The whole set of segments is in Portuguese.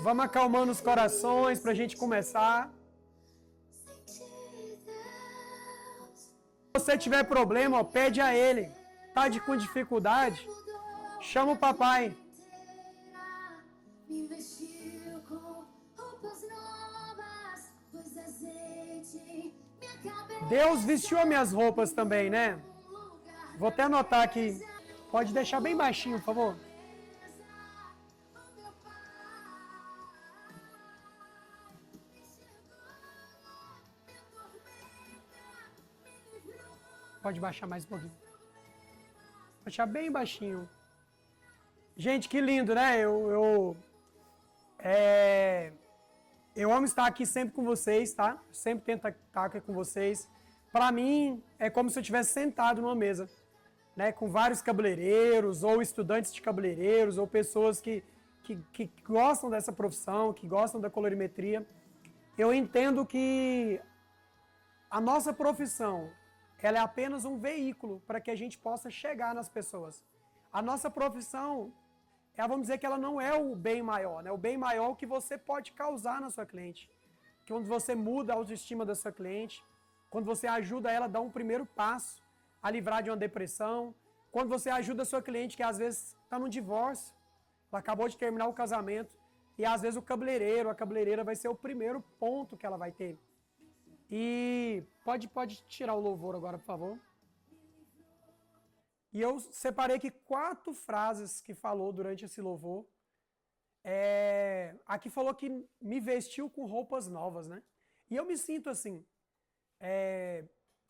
Vamos acalmando os corações para a gente começar. Se você tiver problema, ó, pede a Ele. Tá com dificuldade? Chama o papai. Me vestiu com roupas novas, pôs azeite, minha cabeça. Deus vestiu as minhas roupas também, né? Vou até anotar aqui. Pode deixar bem baixinho, por favor. Pode baixar mais um pouquinho. Baixar bem baixinho. Gente, que lindo, né? Eu amo estar aqui sempre com vocês, tá? Sempre tento estar aqui com vocês. Para mim, é como se eu estivesse sentado numa mesa, né? Com vários cabeleireiros, ou estudantes de cabeleireiros, ou pessoas que gostam dessa profissão, que gostam da colorimetria. Eu entendo que a nossa profissão, ela é apenas um veículo para que a gente possa chegar nas pessoas. A nossa profissão, vamos dizer que ela não é o bem maior, né? O bem maior é o que você pode causar na sua cliente. Quando você muda a autoestima da sua cliente, quando você ajuda ela a dar um primeiro passo, a livrar de uma depressão, quando você ajuda a sua cliente que às vezes está num divórcio, ela acabou de terminar o casamento, e às vezes o cabeleireiro, a cabeleireira vai ser o primeiro ponto que ela vai ter. E pode tirar o louvor agora, por favor. E eu separei aqui 4 frases que falou durante esse louvor. Aqui falou que me vestiu com roupas novas, né? E eu me sinto assim.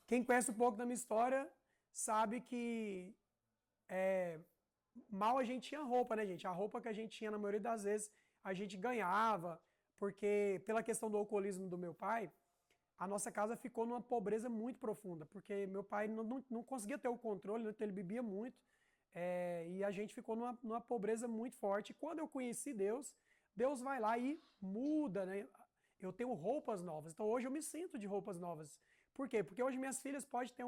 Quem conhece um pouco da minha história sabe que mal a gente tinha roupa, né, gente? A roupa que a gente tinha, na maioria das vezes, a gente ganhava, porque pela questão do alcoolismo do meu pai, a nossa casa ficou numa pobreza muito profunda, porque meu pai não conseguia ter o controle, né? Então ele bebia muito, e a gente ficou numa pobreza muito forte. E quando eu conheci Deus, Deus vai lá e muda, né? Eu tenho roupas novas, então hoje eu me sinto de roupas novas. Por quê? Porque hoje minhas filhas podem ter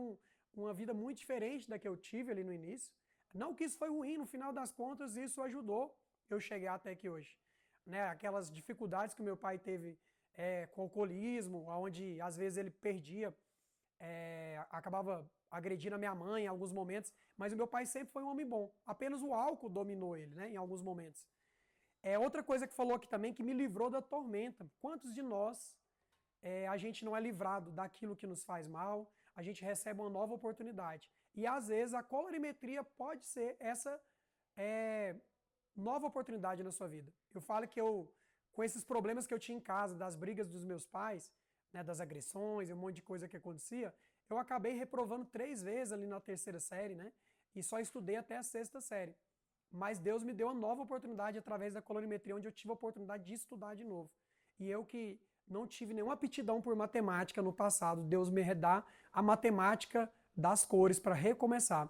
uma vida muito diferente da que eu tive ali no início. Não que isso foi ruim, no final das contas isso ajudou eu chegar até aqui hoje. Né? Aquelas dificuldades que o meu pai teve com alcoolismo, onde às vezes ele perdia, acabava agredindo a minha mãe em alguns momentos, mas o meu pai sempre foi um homem bom. Apenas o álcool dominou ele, né, em alguns momentos. Outra coisa que falou aqui também, que me livrou da tormenta. Quantos de nós a gente não é livrado daquilo que nos faz mal, a gente recebe uma nova oportunidade. E às vezes a colorimetria pode ser essa nova oportunidade na sua vida. Eu falo que com esses problemas que eu tinha em casa, das brigas dos meus pais, né, das agressões e um monte de coisa que acontecia, eu acabei reprovando 3 vezes ali na 3ª série, né? E só estudei até a 6ª série. Mas Deus me deu uma nova oportunidade através da colorimetria, onde eu tive a oportunidade de estudar de novo. E eu que não tive nenhuma aptidão por matemática no passado, Deus me redá a matemática das cores para recomeçar.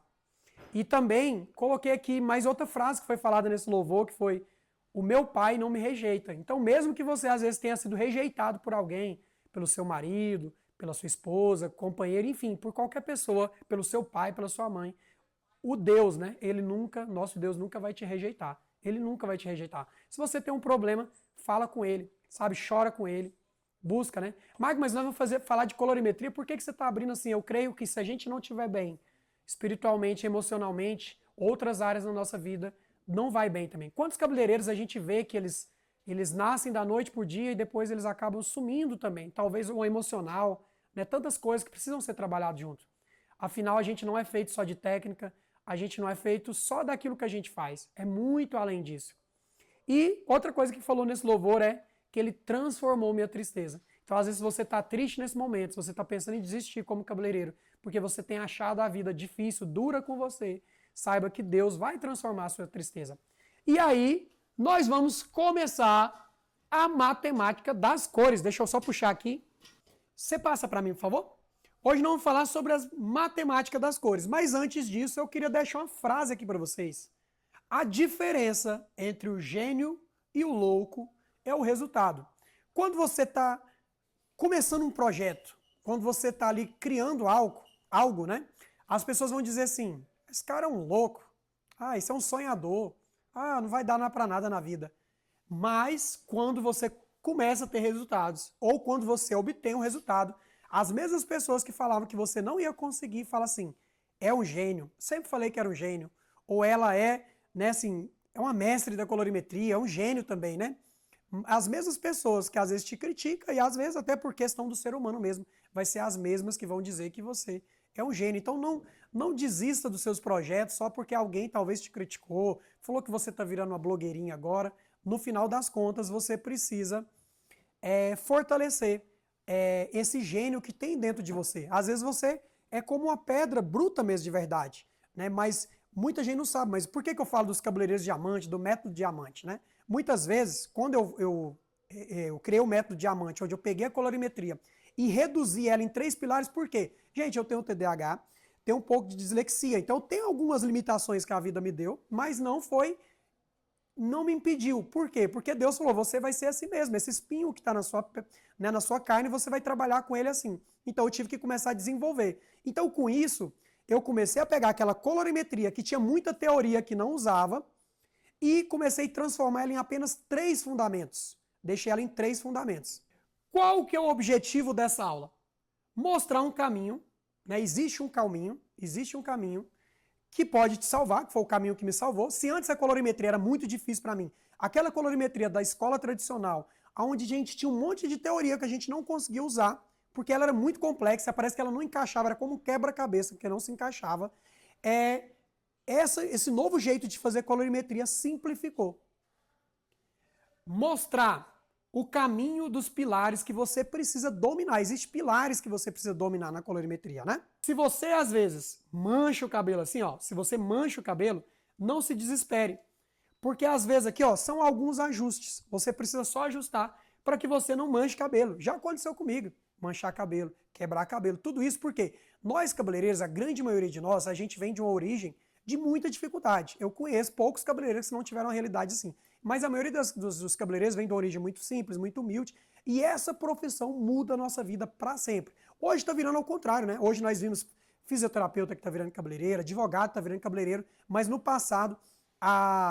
E também coloquei aqui mais outra frase que foi falada nesse louvor, que foi: o meu pai não me rejeita. Então, mesmo que você às vezes tenha sido rejeitado por alguém, pelo seu marido, pela sua esposa, companheiro, enfim, por qualquer pessoa, pelo seu pai, pela sua mãe, o Deus, né? Nosso Deus nunca vai te rejeitar. Ele nunca vai te rejeitar. Se você tem um problema, fala com ele, sabe? Chora com ele, busca, né? Marco, mas nós vamos falar de colorimetria, por que você está abrindo assim? Eu creio que se a gente não estiver bem, espiritualmente, emocionalmente, outras áreas da nossa vida, não vai bem também. Quantos cabeleireiros a gente vê que eles nascem da noite por dia e depois eles acabam sumindo também? Talvez o emocional, né? Tantas coisas que precisam ser trabalhadas junto. Afinal, a gente não é feito só de técnica, a gente não é feito só daquilo que a gente faz. É muito além disso. E outra coisa que falou nesse louvor é que ele transformou minha tristeza. Então, às vezes, você está triste nesse momento, você está pensando em desistir como cabeleireiro, porque você tem achado a vida difícil, dura com você, saiba que Deus vai transformar a sua tristeza. E aí, nós vamos começar a matemática das cores. Deixa eu só puxar aqui. Você passa para mim, por favor? Hoje nós vamos falar sobre as matemáticas das cores, mas antes disso eu queria deixar uma frase aqui para vocês. A diferença entre o gênio e o louco é o resultado. Quando você está começando um projeto, quando você está ali criando algo, né? As pessoas vão dizer assim: esse cara é um louco, esse é um sonhador, não vai dar para nada na vida. Mas quando você começa a ter resultados, ou quando você obtém um resultado, as mesmas pessoas que falavam que você não ia conseguir, falam assim, é um gênio, sempre falei que era um gênio, ou ela é, né, assim, é uma mestre da colorimetria, é um gênio também, né? As mesmas pessoas que às vezes te criticam, e às vezes até por questão do ser humano mesmo, vai ser as mesmas que vão dizer que você é um gênio. Então não desista dos seus projetos só porque alguém talvez te criticou, falou que você está virando uma blogueirinha agora. No final das contas, você precisa fortalecer esse gênio que tem dentro de você. Às vezes você é como uma pedra bruta mesmo de verdade, né? Mas muita gente não sabe. Mas por que eu falo dos cabeleireiros diamante, do método diamante, né? Muitas vezes, quando eu criei o método diamante, onde eu peguei a colorimetria e reduzi ela em 3 pilares, por quê? Gente, eu tenho TDAH, tenho um pouco de dislexia, então tem algumas limitações que a vida me deu, mas não me impediu. Por quê? Porque Deus falou, você vai ser assim mesmo, esse espinho que está na sua carne, você vai trabalhar com ele assim. Então eu tive que começar a desenvolver. Então com isso, eu comecei a pegar aquela colorimetria que tinha muita teoria que não usava e comecei a transformar ela em apenas 3 fundamentos. Deixei ela em 3 fundamentos. Qual que é o objetivo dessa aula? Mostrar um caminho, né? Existe um caminho que pode te salvar, que foi o caminho que me salvou. Se antes a colorimetria era muito difícil para mim, aquela colorimetria da escola tradicional, onde a gente tinha um monte de teoria que a gente não conseguia usar, porque ela era muito complexa, parece que ela não encaixava, era como um quebra-cabeça, porque não se encaixava. Esse novo jeito de fazer colorimetria simplificou. Mostrar o caminho dos pilares que você precisa dominar. Existem pilares que você precisa dominar na colorimetria, né? Se você, às vezes, mancha o cabelo assim, ó, se você mancha o cabelo, não se desespere. Porque, às vezes, aqui, ó, são alguns ajustes. Você precisa só ajustar para que você não manche cabelo. Já aconteceu comigo. Manchar cabelo, quebrar cabelo, tudo isso porque nós, cabeleireiros, a grande maioria de nós, a gente vem de uma origem de muita dificuldade. Eu conheço poucos cabeleireiros que não tiveram uma realidade assim. Mas a maioria dos cabeleireiros vem de uma origem muito simples, muito humilde, e essa profissão muda a nossa vida para sempre. Hoje está virando ao contrário, né? Hoje nós vimos fisioterapeuta que está virando cabeleireiro, advogado está virando cabeleireiro, mas no passado,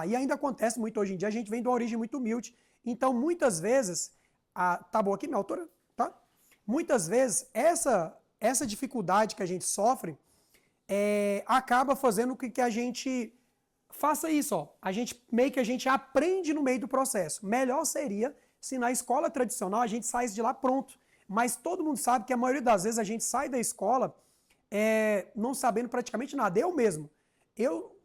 e ainda acontece muito hoje em dia, a gente vem de uma origem muito humilde. Então, muitas vezes, tá bom aqui minha altura? Tá? Muitas vezes, essa dificuldade que a gente sofre acaba fazendo com que a gente faça isso, ó. A gente aprende no meio do processo. Melhor seria se na escola tradicional a gente saísse de lá pronto. Mas todo mundo sabe que a maioria das vezes a gente sai da escola não sabendo praticamente nada. Eu mesmo.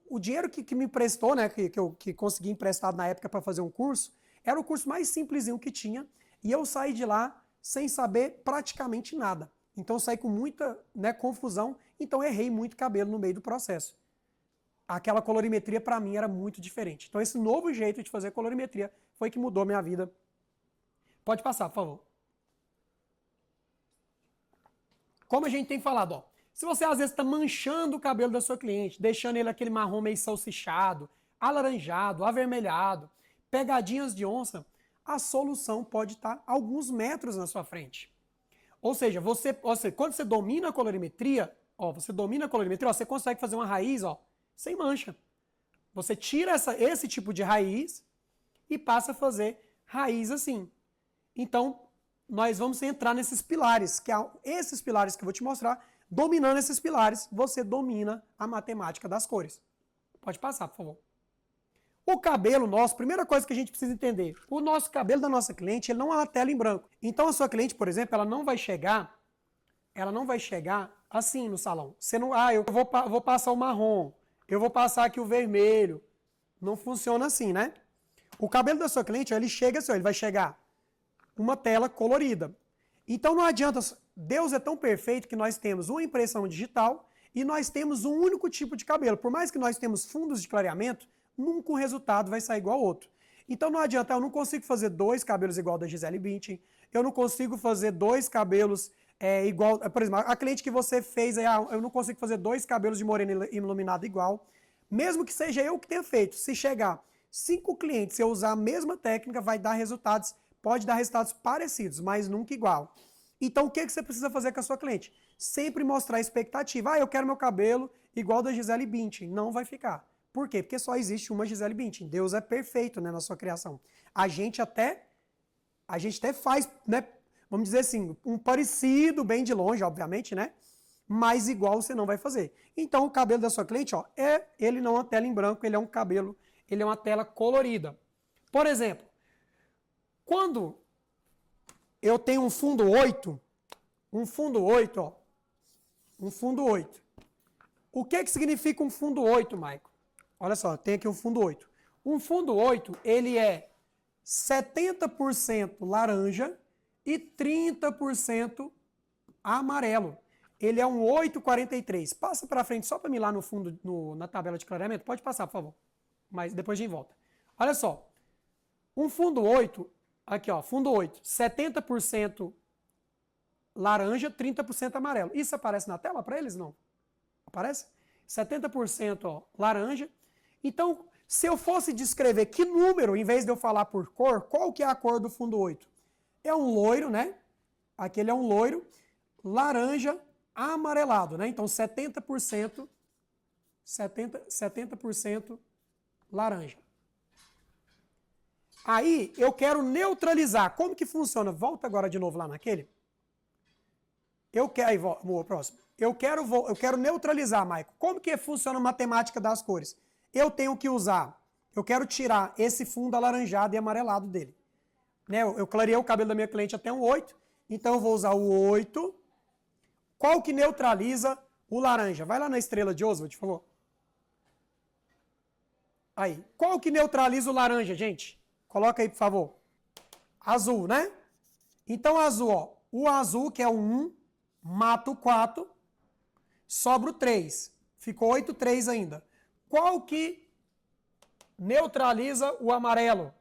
O dinheiro que me emprestou, né, que consegui emprestado na época para fazer um curso, era o curso mais simplesinho que tinha. E eu saí de lá sem saber praticamente nada. Então eu saí com muita, né, confusão. Então eu errei muito cabelo no meio do processo. Aquela colorimetria para mim era muito diferente. Então esse novo jeito de fazer colorimetria foi que mudou minha vida. Pode passar, por favor. Como a gente tem falado, ó, se você às vezes está manchando o cabelo da sua cliente, deixando ele aquele marrom meio salsichado, alaranjado, avermelhado, pegadinhas de onça, a solução pode estar alguns metros na sua frente. Ou seja, quando você domina a colorimetria, você consegue fazer uma raiz, ó, sem mancha. Você tira esse tipo de raiz e passa a fazer raiz assim. Então, nós vamos entrar nesses pilares, esses pilares que eu vou te mostrar. Dominando esses pilares, você domina a matemática das cores. Pode passar, por favor. O cabelo nosso, primeira coisa que a gente precisa entender, o nosso cabelo da nossa cliente, ele não é uma tela em branco. Então, a sua cliente, por exemplo, ela não vai chegar assim no salão. Você não, eu vou passar o marrom, eu vou passar aqui o vermelho. Não funciona assim, né? O cabelo da sua cliente, ele chega assim, ele vai chegar uma tela colorida. Então não adianta, Deus é tão perfeito que nós temos uma impressão digital e nós temos um único tipo de cabelo. Por mais que nós temos fundos de clareamento, nunca o resultado vai sair igual ao outro. Então não adianta, eu não consigo fazer 2 cabelos igual da Gisele Bündchen, eu não consigo fazer 2 cabelos igual, por exemplo, a cliente que você fez, eu não consigo fazer 2 cabelos de morena iluminada igual, mesmo que seja eu que tenha feito. Se chegar 5 clientes e eu usar a mesma técnica, vai dar resultados, pode dar resultados parecidos, mas nunca igual. Então o que você precisa fazer com a sua cliente? Sempre mostrar a expectativa. Eu quero meu cabelo igual da Gisele Bündchen. Não vai ficar. Por quê? Porque só existe uma Gisele Bündchen. Deus é perfeito, né, na sua criação. A gente até faz, né, vamos dizer assim, um parecido bem de longe, obviamente, né? Mas igual você não vai fazer. Então, o cabelo da sua cliente, ó, ele não é uma tela em branco, ele é um cabelo, ele é uma tela colorida. Por exemplo, quando eu tenho um fundo 8, ó, um fundo 8. O que significa um fundo 8, Maico? Olha só, tem aqui um fundo 8. Um fundo 8, ele é 70% laranja e 30% amarelo. Ele é um 8,43. Passa para frente só para mim lá no fundo, na tabela de clareamento. Pode passar, por favor. Mas depois a gente volta. Olha só. Um fundo 8, aqui ó, fundo 8, 70% laranja, 30% amarelo. Isso aparece na tela para eles? Não. Aparece? 70% ó, laranja. Então, se eu fosse descrever que número, em vez de eu falar por cor, qual que é a cor do fundo 8? É um loiro, né? Aquele é um loiro, laranja, amarelado, né? Então, 70% laranja. Aí, eu quero neutralizar. Como que funciona? Volta agora de novo lá naquele. Aí, próximo. Eu quero neutralizar, Maico. Como que funciona a matemática das cores? Eu tenho que usar, eu quero tirar esse fundo alaranjado e amarelado dele. Né? Eu clareei o cabelo da minha cliente até um 8, então eu vou usar o 8. Qual que neutraliza o laranja? Vai lá na estrela de Oswald, por favor. Aí. Qual que neutraliza o laranja, gente? Coloca aí, por favor. Azul, né? Então, azul, ó. O azul, que é o 1, mata o 4, sobra o 3. Ficou 8, 3 ainda. Qual que neutraliza o amarelo?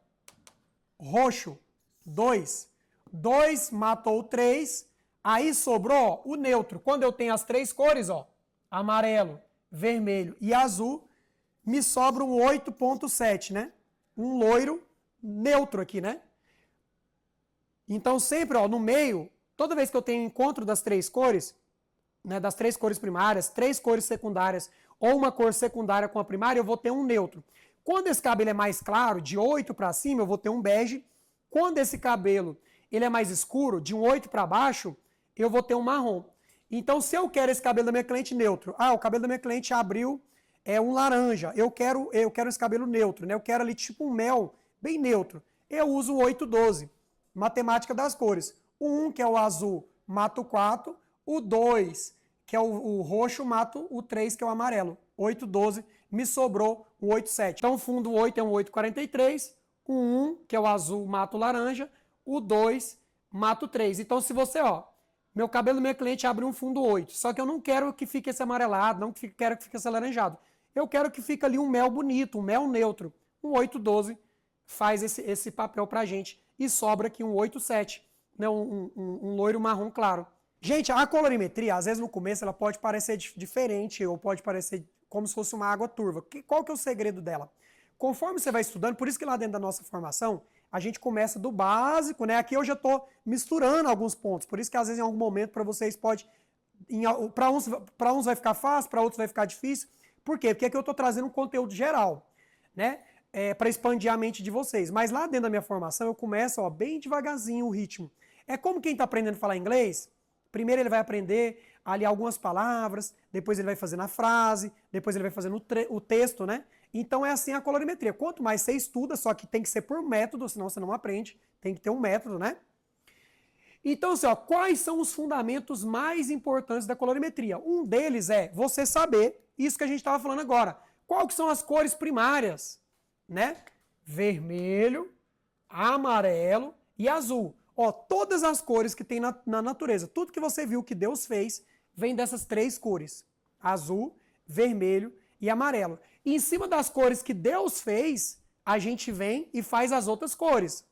Roxo, 2. 2 matou o 3. Aí sobrou ó, o neutro. Quando eu tenho as três cores, ó, amarelo, vermelho e azul, me sobra um 8,7, né? Um loiro neutro aqui, né? Então sempre, ó, no meio, toda vez que eu tenho encontro das três cores, né, das três cores primárias, três cores secundárias ou uma cor secundária com a primária, eu vou ter um neutro. Quando esse cabelo é mais claro, de 8 para cima, eu vou ter um bege. Quando esse cabelo ele é mais escuro, de um 8 para baixo, eu vou ter um marrom. Então, se eu quero esse cabelo da minha cliente neutro, o cabelo da minha cliente abriu um laranja, eu quero esse cabelo neutro, né? Eu quero ali tipo um mel bem neutro. Eu uso o 8,12, matemática das cores. O 1, que é o azul, mata o 4, o 2, que é o roxo, mata o 3, que é o amarelo. 8,12, me sobrou o 8,7. Então, o fundo 8 é um 8,43, o 1, que é o azul, mata o laranja, o 2, mata o 3. Então, se você, ó, meu cabelo do meu cliente abre um fundo 8, só que eu não quero que fique esse amarelado, não quero que fique esse alaranjado. Eu quero que fique ali um mel bonito, um mel neutro. Um 8,12 faz esse papel pra gente e sobra aqui um 8,7, né, um loiro marrom claro. Gente, a colorimetria, às vezes no começo, ela pode parecer diferente ou pode parecer como se fosse uma água turva. Qual que é o segredo dela? Conforme você vai estudando, por isso que lá dentro da nossa formação, a gente começa do básico, né? Aqui eu já estou misturando alguns pontos, por isso que às vezes em algum momento para vocês pode... Para uns vai ficar fácil, para outros vai ficar difícil. Por quê? Porque aqui eu estou trazendo um conteúdo geral, né? Para expandir a mente de vocês. Mas lá dentro da minha formação eu começo ó, bem devagarzinho o ritmo. É como quem está aprendendo a falar inglês. Primeiro ele vai aprender ali algumas palavras, depois ele vai fazendo a frase, depois ele vai fazendo o texto, né? Então é assim a colorimetria. Quanto mais você estuda, só que tem que ser por método, senão você não aprende. Tem que ter um método, né? Então, assim, ó, quais são os fundamentos mais importantes da colorimetria? Um deles é você saber isso que a gente estava falando agora. Quais que são as cores primárias? Né? Vermelho, amarelo e azul. Ó, todas as cores que tem na natureza, tudo que você viu que Deus fez, vem dessas três cores. Azul, vermelho e amarelo. E em cima das cores que Deus fez, a gente vem e faz as outras cores.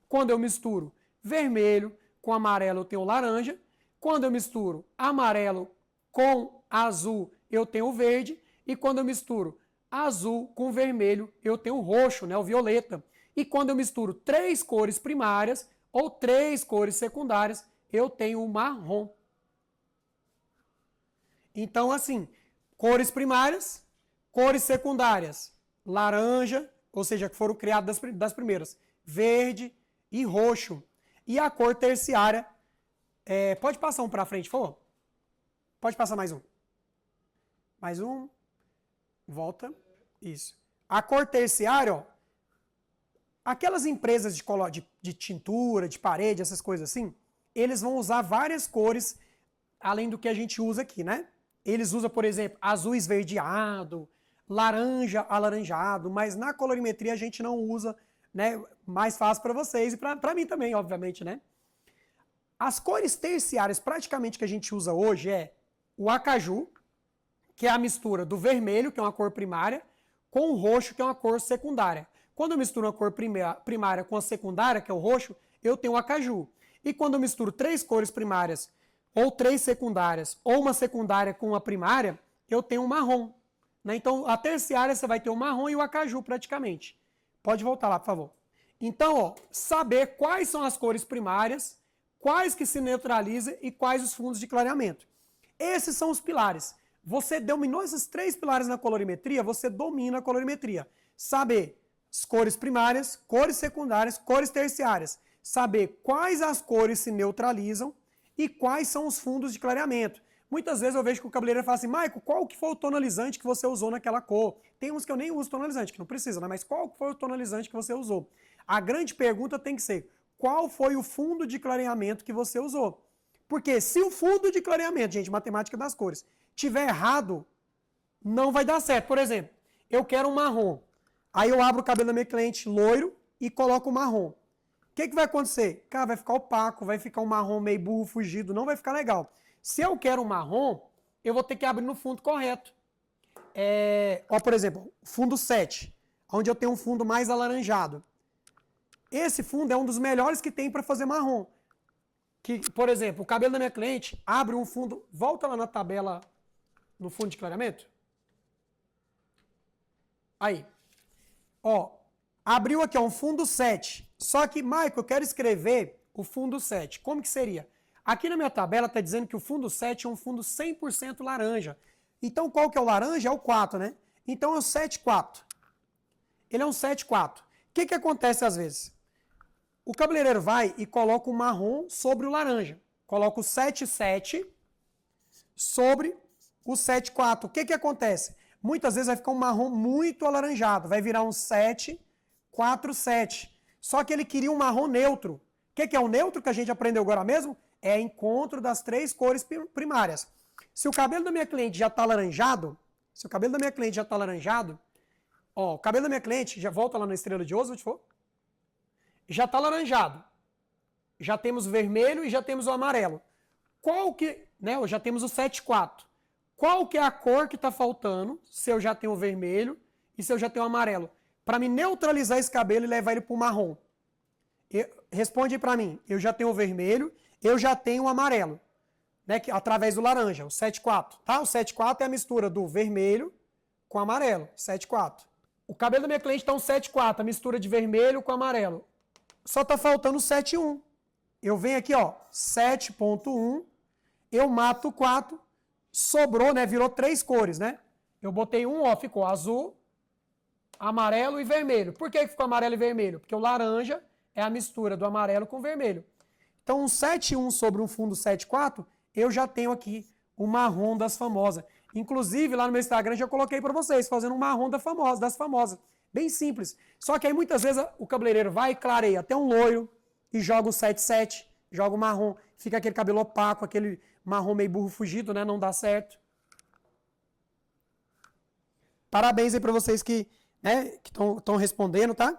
Quando eu misturo vermelho com amarelo, eu tenho laranja. Quando eu misturo amarelo com azul, eu tenho verde. E quando eu misturo azul com vermelho, eu tenho roxo, né, o violeta. E quando eu misturo três cores primárias ou três cores secundárias, eu tenho o marrom. Então, assim, cores primárias, cores secundárias, laranja, ou seja, que foram criadas das primeiras, verde e roxo. E a cor terciária, pode passar um para frente, por favor? Pode passar mais um. Mais um. Volta. Isso. A cor terciária, ó, aquelas empresas de tintura, de parede, essas coisas assim, eles vão usar várias cores, além do que a gente usa aqui, né? Eles usam, por exemplo, azul esverdeado, laranja alaranjado, mas na colorimetria a gente não usa, né? Mais fácil para vocês e para mim também, obviamente, né? As cores terciárias praticamente que a gente usa hoje é o acaju, que é a mistura do vermelho, que é uma cor primária, com o roxo, que é uma cor secundária. Quando eu misturo uma cor primária com a secundária, que é o roxo, eu tenho o acaju. E quando eu misturo 3 cores primárias, ou 3 secundárias, ou uma secundária com uma primária, eu tenho o marrom. Né? Então, a terciária você vai ter o marrom e o acaju praticamente. Pode voltar lá, por favor. Então, ó, saber quais são as cores primárias, quais que se neutralizam e quais os fundos de clareamento. Esses são os pilares. Você dominou esses 3 pilares na colorimetria, você domina a colorimetria. Saber as cores primárias, cores secundárias, cores terciárias. Saber quais as cores se neutralizam e quais são os fundos de clareamento. Muitas vezes eu vejo que o cabeleireiro fala assim, Maico, qual que foi o tonalizante que você usou naquela cor? Tem uns que eu nem uso tonalizante, que não precisa, né? Mas qual foi o tonalizante que você usou? A grande pergunta tem que ser, qual foi o fundo de clareamento que você usou? Porque se o fundo de clareamento, gente, matemática das cores, tiver errado, não vai dar certo. Por exemplo, eu quero um marrom. Aí eu abro o cabelo da minha cliente loiro e coloco o marrom. O que vai acontecer? Cara, vai ficar opaco, vai ficar um marrom meio burro fugido, não vai ficar legal. Se eu quero um marrom, eu vou ter que abrir no fundo correto. Ó, por exemplo, fundo 7, onde eu tenho um fundo mais alaranjado. Esse fundo é um dos melhores que tem para fazer marrom. Que, por exemplo, o cabelo da minha cliente abre um fundo, volta lá na tabela, no fundo de clareamento. Aí. Ó, abriu aqui ó, um fundo 7. Só que, Maico, eu quero escrever o fundo 7. Como que seria? Aqui na minha tabela está dizendo que o fundo 7 é um fundo 100% laranja. Então, qual que é o laranja? É o 4, né? Então, é o 7,4. Ele é um 7,4. O que acontece às vezes? O cabeleireiro vai e coloca o marrom sobre o laranja. Coloca o 7,7 sobre o 7,4. O que acontece? Muitas vezes vai ficar um marrom muito alaranjado. Vai virar um 7,4,7. Só que ele queria um marrom neutro. O que é o neutro que a gente aprendeu agora mesmo? É encontro das 3 cores primárias. Se o cabelo da minha cliente já está alaranjado, ó, o cabelo da minha cliente, já volta lá na estrela de Oswald, já está alaranjado. Já temos o vermelho e já temos o amarelo. Qual que, né, já temos o 7,4. Qual que é a cor que está faltando, se eu já tenho o vermelho e se eu já tenho o amarelo? Para me neutralizar esse cabelo e levar ele para o marrom. Responde aí para mim. Eu já tenho o vermelho, eu já tenho o amarelo. Né, através do laranja, o 7,4. Tá? O 7,4 é a mistura do vermelho com amarelo. 7,4. O cabelo da minha cliente está um 7,4, a mistura de vermelho com amarelo. Só está faltando o 7,1. Eu venho aqui, ó, 7,1, eu mato o 4, sobrou, né, virou 3 cores, né? Eu botei um, ó, ficou azul, amarelo e vermelho. Por que ficou amarelo e vermelho? Porque o laranja é a mistura do amarelo com o vermelho. Então, um 7,1 sobre um fundo 7,4, eu já tenho aqui o marrom das famosas. Inclusive, lá no meu Instagram, já coloquei para vocês, fazendo um marrom das famosas. Bem simples. Só que aí, muitas vezes, o cabeleireiro vai e clareia até um loiro e joga um 7,7, joga o marrom, fica aquele cabelo opaco, aquele marrom meio burro fugido, né? Não dá certo. Parabéns aí para vocês que estão respondendo, tá?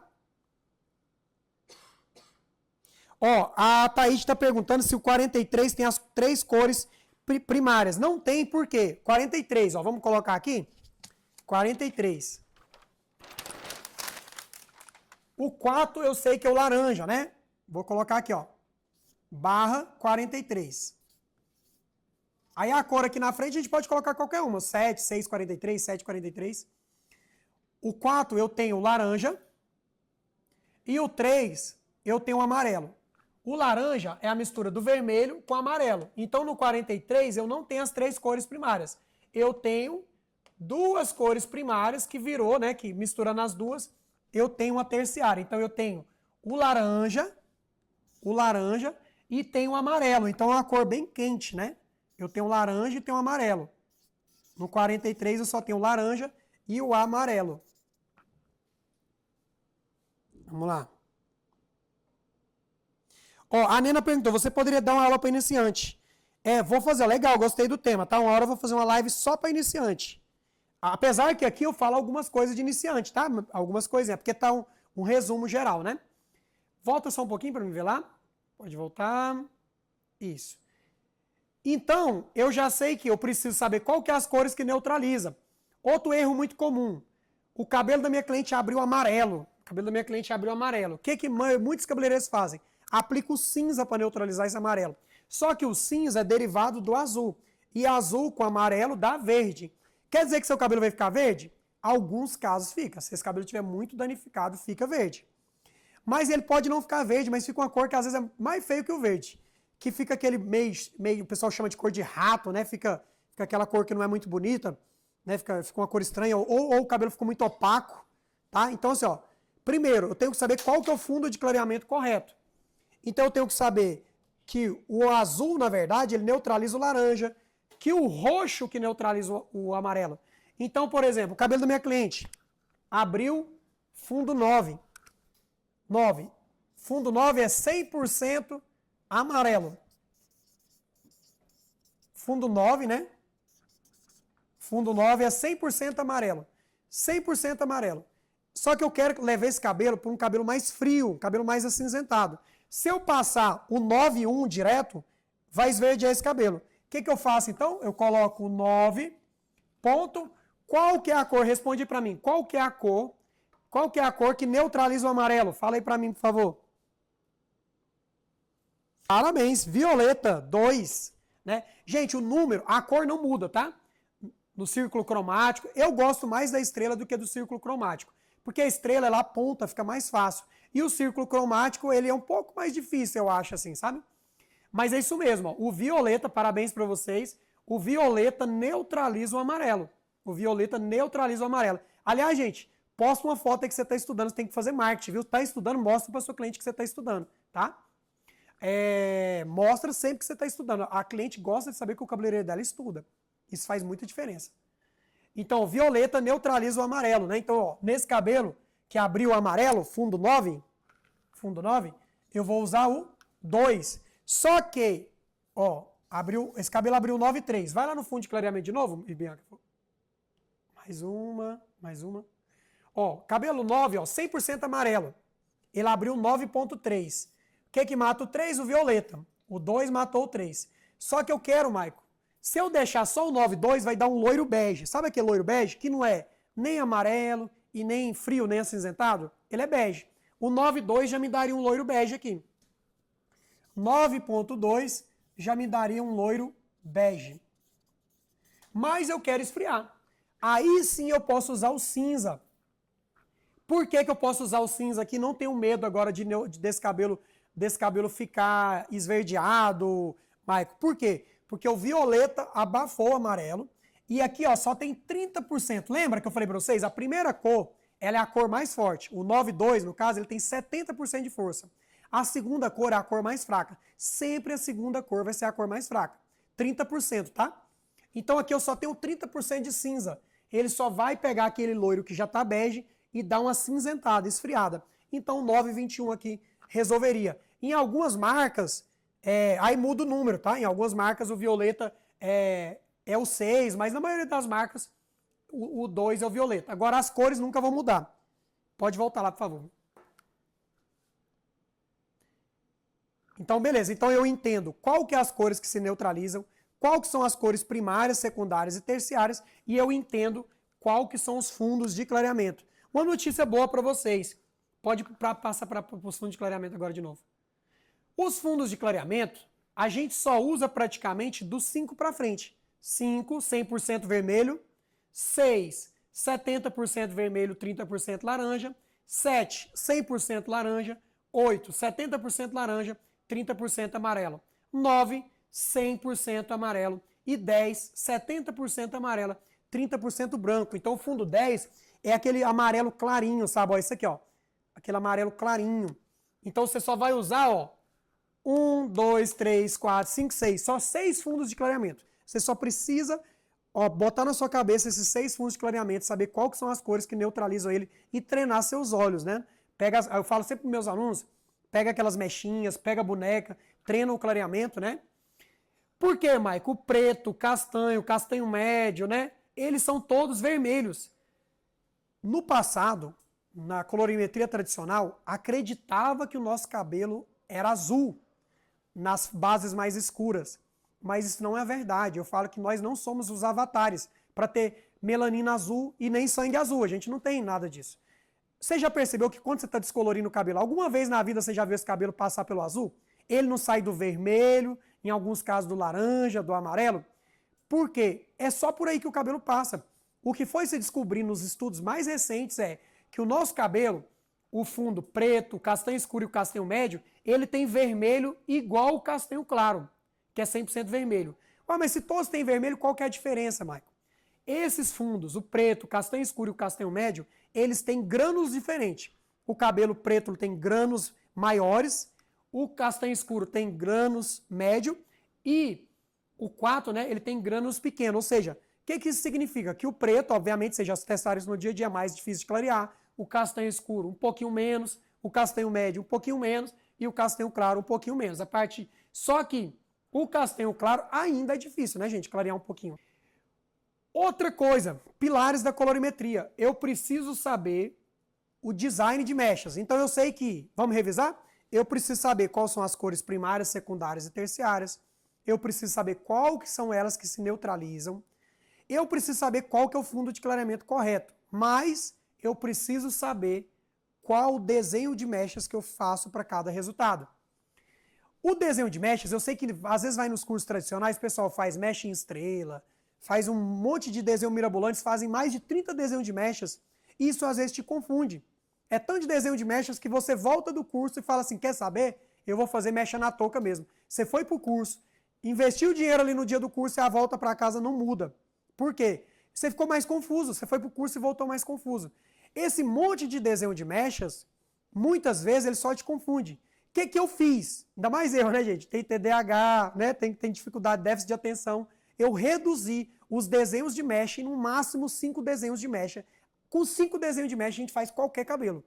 Ó, a Thaís está perguntando se o 43 tem as 3 cores primárias. Não tem, por quê? 43, ó, vamos colocar aqui. 43. O 4 eu sei que é o laranja, né? Vou colocar aqui, ó. Barra 43. Aí a cor aqui na frente a gente pode colocar qualquer uma. 7, 6, 43, 7, 43. O 4 eu tenho o laranja. E o 3 eu tenho o amarelo. O laranja é a mistura do vermelho com o amarelo. Então, no 43, eu não tenho as 3 cores primárias. Eu tenho duas cores primárias que virou, né, que misturando as duas, eu tenho uma terciária. Então eu tenho o laranja e tenho o amarelo. Então é uma cor bem quente, né? Eu tenho o laranja e tenho o amarelo. No 43 eu só tenho o laranja e o amarelo. Vamos lá. Ó, a Nena perguntou, você poderia dar uma aula para iniciante? Vou fazer, legal, gostei do tema, tá? Uma hora eu vou fazer uma live só para iniciante. Apesar que aqui eu falo algumas coisas de iniciante, tá? Algumas coisinhas, porque tá um resumo geral, né? Volta só um pouquinho para me ver lá. Pode voltar. Isso. Então, eu já sei que eu preciso saber qual que é as cores que neutraliza. Outro erro muito comum. O cabelo da minha cliente abriu amarelo. O cabelo da minha cliente abriu amarelo. O que muitos cabeleireiros fazem? Aplica o cinza para neutralizar esse amarelo. Só que o cinza é derivado do azul. E azul com amarelo dá verde. Quer dizer que seu cabelo vai ficar verde? Alguns casos fica. Se esse cabelo estiver muito danificado, fica verde. Mas ele pode não ficar verde, mas fica uma cor que às vezes é mais feio que o verde. Que fica aquele meio o pessoal chama de cor de rato, né? Fica aquela cor que não é muito bonita, né? Fica uma cor estranha, ou o cabelo ficou muito opaco, tá? Então assim, ó, primeiro, eu tenho que saber qual que é o fundo de clareamento correto. Então eu tenho que saber que o azul, na verdade, ele neutraliza o laranja, que o roxo que neutraliza o amarelo. Então, por exemplo, o cabelo da minha cliente abriu fundo 9. Fundo 9 é 100% amarelo. Fundo 9, né? Fundo 9 é 100% amarelo. 100% amarelo. Só que eu quero levar esse cabelo para um cabelo mais frio, um cabelo mais acinzentado. Se eu passar o 9,1 direto, vai esverdear esse cabelo. O que eu faço então? Eu coloco o 9, ponto. Qual que é a cor? Responde para mim. Qual que é a cor? Qual que é a cor que neutraliza o amarelo? Fala aí para mim, por favor. Parabéns, violeta, 2. Né? Gente, o número, a cor não muda, tá? No círculo cromático, eu gosto mais da estrela do que do círculo cromático. Porque a estrela, ela aponta, fica mais fácil. E o círculo cromático, ele é um pouco mais difícil, eu acho, assim, sabe? Mas é isso mesmo, ó. O violeta, parabéns para vocês, o violeta neutraliza o amarelo. O violeta neutraliza o amarelo. Aliás, gente, posta uma foto aí que você está estudando, você tem que fazer marketing, viu? Está estudando, mostra para o seu cliente que você está estudando, tá? Mostra sempre que você está estudando. A cliente gosta de saber que o cabeleireiro dela estuda. Isso faz muita diferença. Então, violeta neutraliza o amarelo, né? Então, ó, nesse cabelo que abriu o amarelo, fundo 9, eu vou usar o 2. Só que, ó, esse cabelo abriu 9,3. Vai lá no fundo de clareamento de novo, Bianca. Mais uma. Ó, cabelo 9, ó, 100% amarelo. Ele abriu 9,3. O que mata o 3? O violeta. O 2 matou o 3. Só que eu quero, Maico, se eu deixar só o 9,2, vai dar um loiro bege. Sabe aquele loiro bege? Que não é nem amarelo e nem frio, nem acinzentado? Ele é bege. O 9,2 já me daria um loiro bege aqui. 9,2 já me daria um loiro bege. Mas eu quero esfriar. Aí sim eu posso usar o cinza. Por que eu posso usar o cinza aqui? Não tenho medo agora desse cabelo ficar esverdeado, Maico. Por quê? Porque o violeta abafou o amarelo. E aqui, ó, só tem 30%. Lembra que eu falei para vocês? A primeira cor, ela é a cor mais forte. O 9,2, no caso, ele tem 70% de força. A segunda cor é a cor mais fraca. Sempre a segunda cor vai ser a cor mais fraca. 30%, tá? Então aqui eu só tenho 30% de cinza. Ele só vai pegar aquele loiro que já tá bege e dar uma cinzentada, esfriada. Então 9,21 aqui resolveria. Em algumas marcas, aí muda o número, tá? Em algumas marcas o violeta é o 6, mas na maioria das marcas o 2 é o violeta. Agora as cores nunca vão mudar. Pode voltar lá, por favor. Então, beleza. Então eu entendo qual que é as cores que se neutralizam, qual que são as cores primárias, secundárias e terciárias, e eu entendo qual que são os fundos de clareamento. Uma notícia boa para vocês. Pode passar para os fundos de clareamento agora de novo. Os fundos de clareamento, a gente só usa praticamente dos 5 para frente. 5, 100% vermelho. 6, 70% vermelho, 30% laranja. 7, 100% laranja. 8, 70% laranja, 30% amarelo. 9, 100% amarelo. E 10, 70% amarela, 30% branco. Então o fundo 10 é aquele amarelo clarinho, sabe? Ó, esse aqui, ó. Aquele amarelo clarinho. Então você só vai usar, ó, 1, 2, 3, 4, 5, 6. Só 6 fundos de clareamento. Você só precisa, ó, botar na sua cabeça esses 6 fundos de clareamento, saber qual que são as cores que neutralizam ele e treinar seus olhos, né? Eu falo sempre para meus alunos, pega aquelas mechinhas, pega a boneca, treina o clareamento, né? Por quê, Maico? O preto, o castanho médio, né? Eles são todos vermelhos. No passado, na colorimetria tradicional, acreditava que o nosso cabelo era azul nas bases mais escuras. Mas isso não é verdade. Eu falo que nós não somos os avatares para ter melanina azul e nem sangue azul. A gente não tem nada disso. Você já percebeu que quando você está descolorindo o cabelo, alguma vez na vida você já viu esse cabelo passar pelo azul? Ele não sai do vermelho, em alguns casos do laranja, do amarelo. Por quê? É só por aí que o cabelo passa. O que foi se descobrir nos estudos mais recentes é que o nosso cabelo, o fundo preto, o castanho escuro e o castanho médio, ele tem vermelho igual o castanho claro, que é 100% vermelho. Ah, mas se todos têm vermelho, qual que é a diferença, Michael? Esses fundos, o preto, o castanho escuro e o castanho médio, eles têm grânulos diferentes. O cabelo preto tem grânulos maiores, o castanho escuro tem grânulos médio e o 4, né, ele tem grânulos pequenos. Ou seja, o que isso significa? Que o preto, obviamente, vocês já testaram isso no dia a dia, é mais difícil de clarear. O castanho escuro um pouquinho menos, o castanho médio um pouquinho menos e o castanho claro um pouquinho menos. Só que o castanho claro ainda é difícil, né, gente, clarear um pouquinho. Outra coisa, pilares da colorimetria. Eu preciso saber o design de mechas. Então eu sei que, vamos revisar? Eu preciso saber quais são as cores primárias, secundárias e terciárias. Eu preciso saber qual que são elas que se neutralizam. Eu preciso saber qual que é o fundo de clareamento correto. Mas eu preciso saber qual o desenho de mechas que eu faço para cada resultado. O desenho de mechas, eu sei que às vezes vai nos cursos tradicionais, o pessoal faz mecha em estrela, faz um monte de desenho mirabolantes, fazem mais de 30 desenhos de mechas. Isso às vezes te confunde. É tanto de desenho de mechas que você volta do curso e fala assim, quer saber? Eu vou fazer mecha na touca mesmo. Você foi pro curso, investiu dinheiro ali no dia do curso e a volta para casa não muda. Por quê? Você ficou mais confuso, você foi pro curso e voltou mais confuso. Esse monte de desenho de mechas, muitas vezes ele só te confunde. O que eu fiz? Ainda mais eu, né, gente? Tem TDAH, né? Tem dificuldade, déficit de atenção. Eu reduzi os desenhos de mecha em no máximo 5 desenhos de mecha. Com 5 desenhos de mecha a gente faz qualquer cabelo.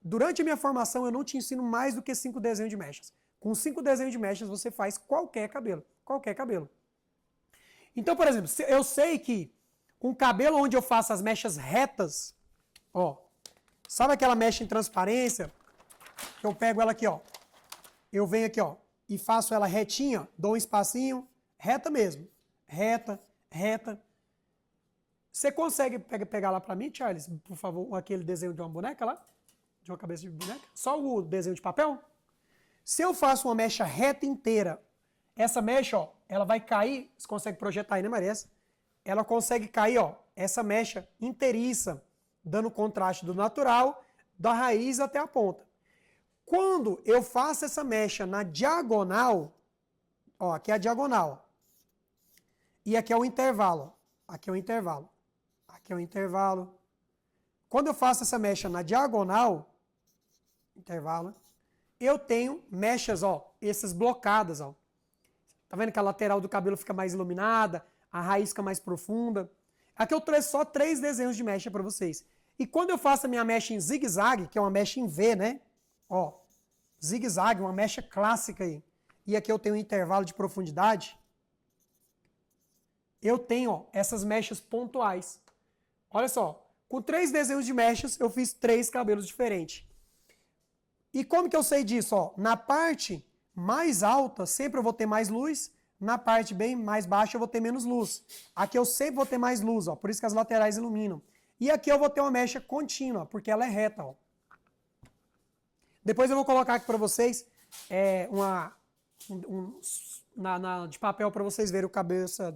Durante a minha formação eu não te ensino mais do que 5 desenhos de mechas. Com 5 desenhos de mechas você faz qualquer cabelo. Qualquer cabelo. Então, por exemplo, eu sei que um cabelo onde eu faço as mechas retas, ó, sabe aquela mecha em transparência? Que eu pego ela aqui, ó. Eu venho aqui, ó, e faço ela retinha, dou um espacinho, reta mesmo. Reta, reta. Você consegue pegar lá pra mim, Charles, por favor, aquele desenho de uma boneca lá? De uma cabeça de boneca? Só o desenho de papel? Se eu faço uma mecha reta inteira, essa mecha, ó, ela vai cair, você consegue projetar aí, né, Maria? Ela consegue cair, ó, essa mecha inteiriça, dando contraste do natural, da raiz até a ponta. Quando eu faço essa mecha na diagonal, ó, aqui é a diagonal, e aqui é o intervalo, ó, aqui é o intervalo, aqui é o intervalo. Quando eu faço essa mecha na diagonal, intervalo, eu tenho mechas, ó, essas blocadas, ó. Tá vendo que a lateral do cabelo fica mais iluminada, a raiz fica mais profunda? Aqui eu trouxe só 3 desenhos de mecha para vocês. E quando eu faço a minha mecha em zigue-zague, que é uma mecha em V, né? Ó, zigue-zague, uma mecha clássica aí. E aqui eu tenho um intervalo de profundidade. Eu tenho, ó, essas mechas pontuais. Olha só, com 3 desenhos de mechas, eu fiz 3 cabelos diferentes. E como que eu sei disso? Ó, na parte mais alta, sempre eu vou ter mais luz. Na parte bem mais baixa, eu vou ter menos luz. Aqui eu sempre vou ter mais luz, ó, por isso que as laterais iluminam. E aqui eu vou ter uma mecha contínua, porque ela é reta, ó. Depois eu vou colocar aqui para vocês de papel para vocês verem o cabeça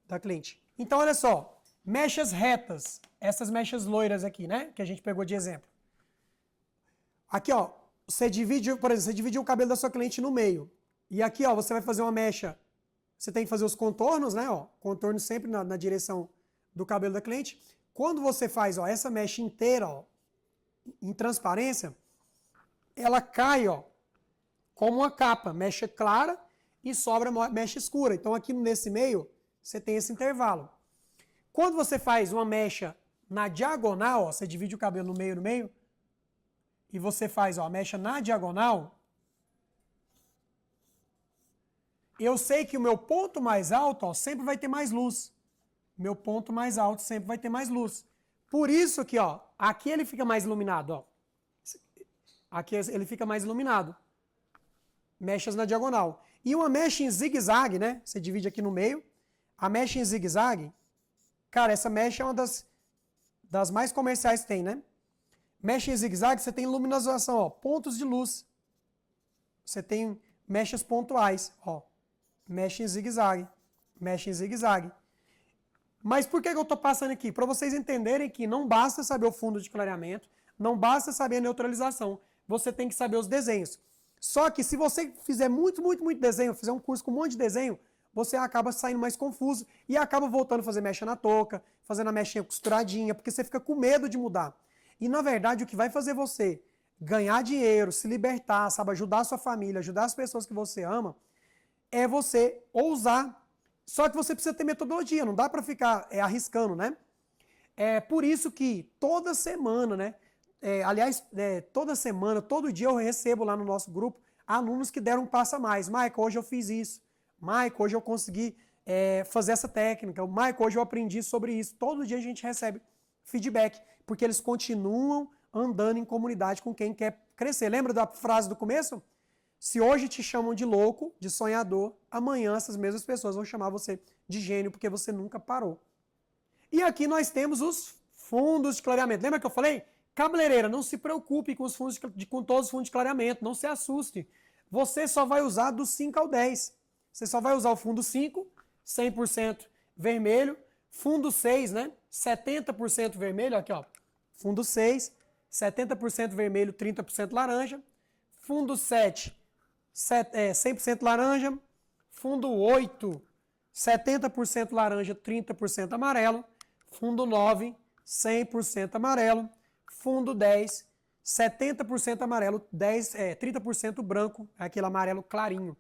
da cliente. Então, olha só, mechas retas, essas mechas loiras aqui, né, que a gente pegou de exemplo. Aqui, ó, você divide, por exemplo, você dividiu o cabelo da sua cliente no meio. E aqui, ó, você vai fazer uma mecha, você tem que fazer os contornos, né, ó, contorno sempre na direção do cabelo da cliente. Quando você faz, ó, essa mecha inteira, ó, em transparência, ela cai, ó, como uma capa, mecha clara e sobra mecha escura. Então aqui nesse meio, você tem esse intervalo. Quando você faz uma mecha na diagonal, ó, você divide o cabelo no meio, e você faz, ó, a mecha na diagonal, eu sei que o meu ponto mais alto, ó, sempre vai ter mais luz. Meu ponto mais alto sempre vai ter mais luz. Por isso que, ó, aqui ele fica mais iluminado, ó. Aqui ele fica mais iluminado. Mechas na diagonal. E uma mecha em zigue-zague, né? Você divide aqui no meio. A mecha em zigue-zague, cara, essa mecha é uma das mais comerciais que tem, né? Mecha em zigue-zague, você tem luminização, ó, pontos de luz. Você tem mechas pontuais, ó. Mecha em zigue-zague. Mecha em zigue-zague. Mas por que eu estou passando aqui? Para vocês entenderem que não basta saber o fundo de clareamento, não basta saber a neutralização. Você tem que saber os desenhos. Só que se você fizer muito desenho, fizer um curso com um monte de desenho, você acaba saindo mais confuso e acaba voltando a fazer mecha na touca, fazendo a mechinha costuradinha, porque você fica com medo de mudar. E na verdade o que vai fazer você ganhar dinheiro, se libertar, sabe, ajudar a sua família, ajudar as pessoas que você ama, é você ousar. Só que você precisa ter metodologia, não dá para ficar arriscando, né? É por isso que toda semana, né? Toda semana, todo dia eu recebo lá no nosso grupo alunos que deram um passo a mais. Michael, hoje eu fiz isso. Michael, hoje eu consegui fazer essa técnica. Michael, hoje eu aprendi sobre isso. Todo dia a gente recebe feedback, porque eles continuam andando em comunidade com quem quer crescer. Lembra da frase do começo? Se hoje te chamam de louco, de sonhador, amanhã essas mesmas pessoas vão chamar você de gênio, porque você nunca parou. E aqui nós temos os fundos de clareamento. Lembra que eu falei? Cabeleireira, não se preocupe com, com todos os fundos de clareamento, não se assuste. Você só vai usar do 5 ao 10. Você só vai usar o fundo 5, 100% vermelho, fundo 6, né? 70% vermelho, aqui ó, fundo 6, 70% vermelho, 30% laranja, fundo 7, 100% laranja, fundo 8, 70% laranja, 30% amarelo, fundo 9, 100% amarelo, fundo 10, 70% amarelo, 30% branco, aquele amarelo clarinho.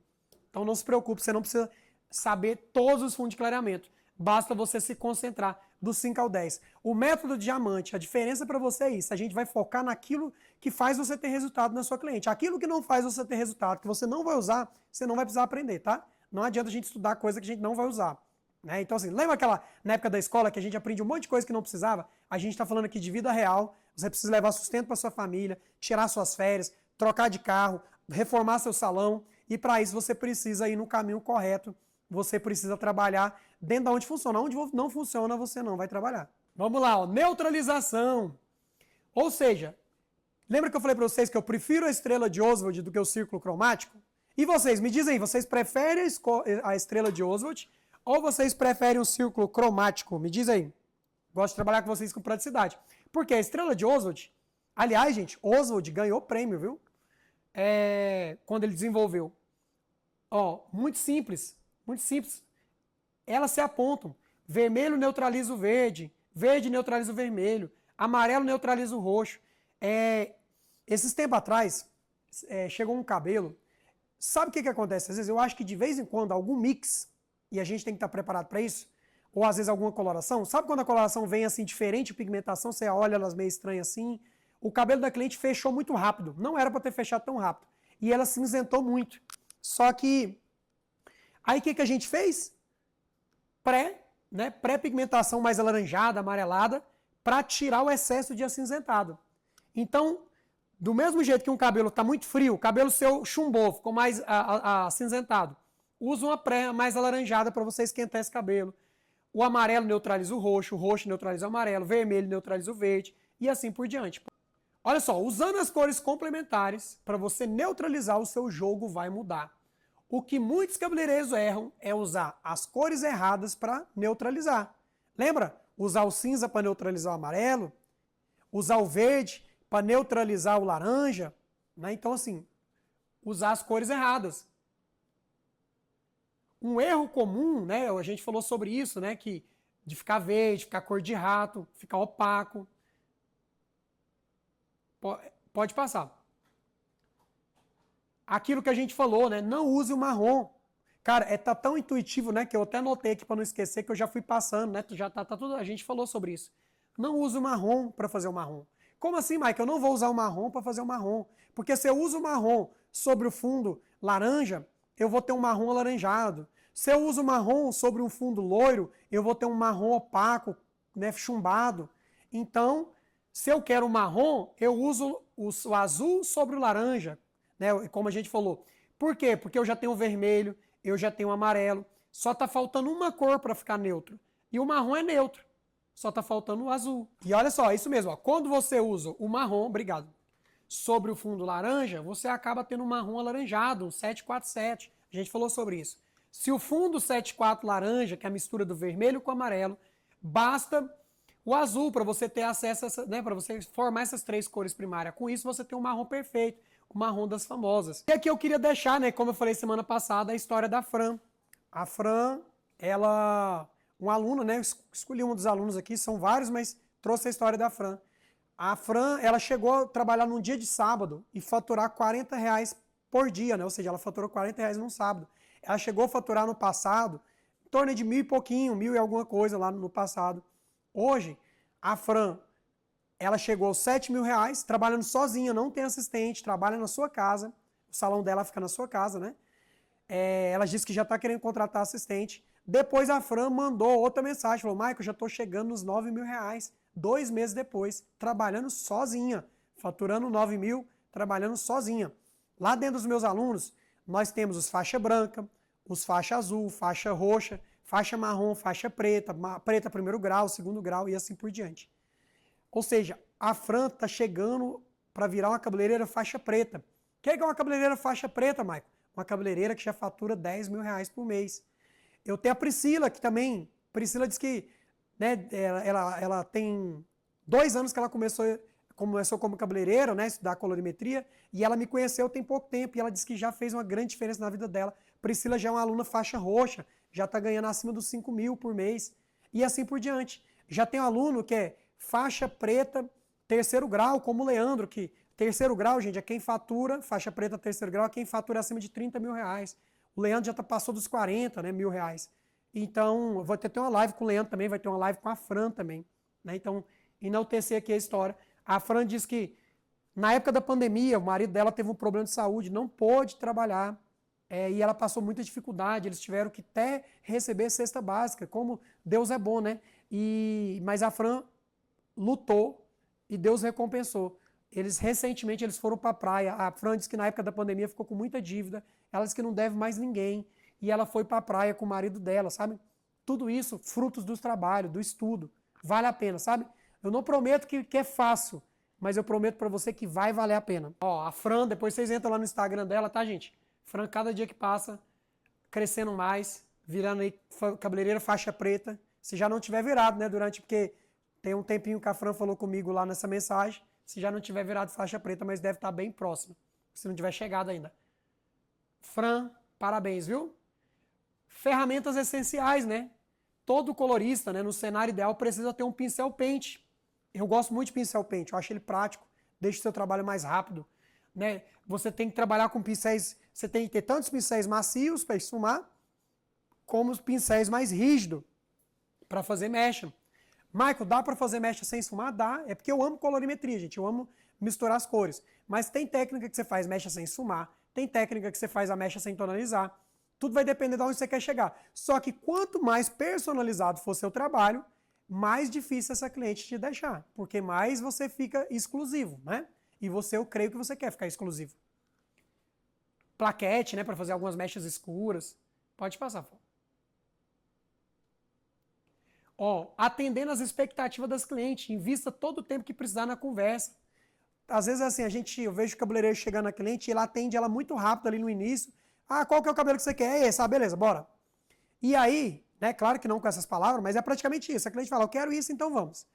Então não se preocupe, você não precisa saber todos os fundos de clareamento. Basta você se concentrar do 5 ao 10. O método diamante, a diferença para você é isso. A gente vai focar naquilo que faz você ter resultado na sua cliente. Aquilo que não faz você ter resultado, que você não vai usar, você não vai precisar aprender, tá? Não adianta a gente estudar coisa que a gente não vai usar. Né? Então assim, lembra na época da escola que a gente aprende um monte de coisa que não precisava? A gente está falando aqui de vida real. Você precisa levar sustento para sua família, tirar suas férias, trocar de carro, reformar seu salão. E para isso você precisa ir no caminho correto. Você precisa trabalhar dentro de onde funciona. Onde não funciona, você não vai trabalhar. Vamos lá, ó, neutralização. Ou seja, lembra que eu falei para vocês que eu prefiro a estrela de Oswald do que o círculo cromático? E vocês, me dizem aí, vocês preferem a estrela de Oswald ou vocês preferem o círculo cromático? Me diz aí. Gosto de trabalhar com vocês com praticidade. Porque a estrela de Oswald, aliás, gente, Oswald ganhou prêmio, viu? Quando ele desenvolveu. Ó, muito simples. Muito simples. Elas se apontam. Vermelho neutraliza o verde. Verde neutraliza o vermelho. Amarelo neutraliza o roxo. Esses tempos atrás, chegou um cabelo. Sabe o que acontece? Às vezes eu acho que de vez em quando algum mix, e a gente tem que estar preparado para isso, ou às vezes alguma coloração. Sabe quando a coloração vem assim diferente, pigmentação, você olha elas meio estranhas assim? O cabelo da cliente fechou muito rápido. Não era para ter fechado tão rápido. E ela cinzentou muito. Só que aí o que a gente fez? Pré-pigmentação mais alaranjada, amarelada, para tirar o excesso de acinzentado. Então, do mesmo jeito que um cabelo está muito frio, o cabelo seu chumbou, ficou mais acinzentado. Usa uma pré mais alaranjada para você esquentar esse cabelo. O amarelo neutraliza o roxo neutraliza o amarelo, o vermelho neutraliza o verde e assim por diante. Olha só, usando as cores complementares, para você neutralizar, o seu jogo vai mudar. O que muitos cabeleireiros erram é usar as cores erradas para neutralizar. Lembra? Usar o cinza para neutralizar o amarelo, usar o verde para neutralizar o laranja, né? Então assim, usar as cores erradas. Um erro comum, né? A gente falou sobre isso, né? Que de ficar verde, ficar cor de rato, ficar opaco. Pode passar. Aquilo que a gente falou, né? Não use o marrom. Cara, tá tão intuitivo, né? Que eu até anotei aqui para não esquecer que eu já fui passando, né? Já tá tudo, a gente falou sobre isso. Não use o marrom para fazer o marrom. Como assim, Mike? Eu não vou usar o marrom para fazer o marrom. Porque se eu uso o marrom sobre o fundo laranja, eu vou ter um marrom alaranjado. Se eu uso o marrom sobre um fundo loiro, eu vou ter um marrom opaco, né, chumbado. Então, se eu quero o marrom, eu uso o azul sobre o laranja, né, como a gente falou. Por quê? Porque eu já tenho o vermelho, eu já tenho o amarelo. Só está faltando uma cor para ficar neutro. E o marrom é neutro. Só está faltando o azul. E olha só, é isso mesmo. Ó. Quando você usa o marrom, obrigado, sobre o fundo laranja, você acaba tendo um marrom alaranjado, um 747. A gente falou sobre isso. Se o fundo 74 laranja, que é a mistura do vermelho com o amarelo, basta o azul para você ter acesso, né, para você formar essas três cores primárias. Com isso, você tem um marrom perfeito, o marrom das famosas. E aqui eu queria deixar, né, como eu falei semana passada, a história da Fran. A Fran, ela... Um aluno, né? Escolhi um dos alunos aqui, são vários, mas trouxe a história da Fran. A Fran, ela chegou a trabalhar num dia de sábado e faturar R$40 por dia, né? Ou seja, ela faturou R$40 num sábado. Ela chegou a faturar no passado em torno de 1.000 e pouquinho, 1.000 e alguma coisa lá no passado. Hoje, a Fran, ela chegou aos R$7.000, trabalhando sozinha, não tem assistente, trabalha na sua casa. O salão dela fica na sua casa, né? Ela disse que já está querendo contratar assistente. Depois a Fran mandou outra mensagem, falou, Michael, já estou chegando nos R$9.000, 2 meses depois, trabalhando sozinha, faturando 9.000, trabalhando sozinha. Lá dentro dos meus alunos, nós temos os faixa branca, os faixa azul, faixa roxa, faixa marrom, faixa preta, preta primeiro grau, segundo grau e assim por diante. Ou seja, a Fran está chegando para virar uma cabeleireira faixa preta. O que é uma cabeleireira faixa preta, Michael? Uma cabeleireira que já fatura R$10.000 por mês. Eu tenho a Priscila, que também... Priscila diz que, né, ela tem 2 anos que ela começou como cabeleireira, né, estudar colorimetria, e ela me conheceu tem pouco tempo, e ela disse que já fez uma grande diferença na vida dela. Priscila já é uma aluna faixa roxa, já está ganhando acima dos 5.000 por mês, e assim por diante. Já tem um aluno que é faixa preta, terceiro grau, como o Leandro, que terceiro grau, gente, é quem fatura, faixa preta, terceiro grau, é quem fatura acima de R$30.000. O Leandro já passou dos 40, né, R$1.000. Então, vou ter uma live com o Leandro também, vai ter uma live com a Fran também. Né? Então, enaltecer aqui a história. A Fran diz que, na época da pandemia, o marido dela teve um problema de saúde, não pôde trabalhar, e ela passou muita dificuldade, eles tiveram que até receber cesta básica, como Deus é bom, né? Mas a Fran lutou e Deus recompensou. Recentemente eles foram para a praia. A Fran disse que na época da pandemia ficou com muita dívida. Ela disse que não deve mais ninguém. E ela foi para a praia com o marido dela, sabe? Tudo isso, frutos do trabalho, do estudo. Vale a pena, sabe? Eu não prometo que é fácil, mas eu prometo para você que vai valer a pena. Ó, a Fran, depois vocês entram lá no Instagram dela, tá, gente? Fran, cada dia que passa, crescendo mais, virando aí cabeleireira faixa preta. Se já não tiver virado, né? Porque tem um tempinho que a Fran falou comigo lá nessa mensagem. Se já não tiver virado faixa preta, mas deve estar bem próximo. Se não tiver chegado ainda. Fran, parabéns, viu? Ferramentas essenciais, né? Todo colorista, né, no cenário ideal, precisa ter um pincel pente. Eu gosto muito de pincel pente, eu acho ele prático, deixa o seu trabalho mais rápido. Né? Você tem que trabalhar com pincéis, você tem que ter tantos pincéis macios para esfumar, como os pincéis mais rígidos para fazer mecha. Michael, dá para fazer mecha sem esfumar? Dá. É porque eu amo colorimetria, gente. Eu amo misturar as cores. Mas tem técnica que você faz mecha sem esfumar. Tem técnica que você faz a mecha sem tonalizar. Tudo vai depender de onde você quer chegar. Só que quanto mais personalizado for seu trabalho, mais difícil essa cliente te deixar. Porque mais você fica exclusivo, né? E você, eu creio que você quer ficar exclusivo. Plaquete, né? Para fazer algumas mechas escuras. Pode passar, Fô. Ó, atendendo às expectativas das clientes, invista todo o tempo que precisar na conversa. Às vezes, assim, eu vejo o cabeleireiro chegando na cliente e ele atende ela muito rápido ali no início. Ah, qual que é o cabelo que você quer? É esse, ah, beleza, bora. E aí, né, claro que não com essas palavras, mas é praticamente isso. A cliente fala, eu quero isso, então vamos.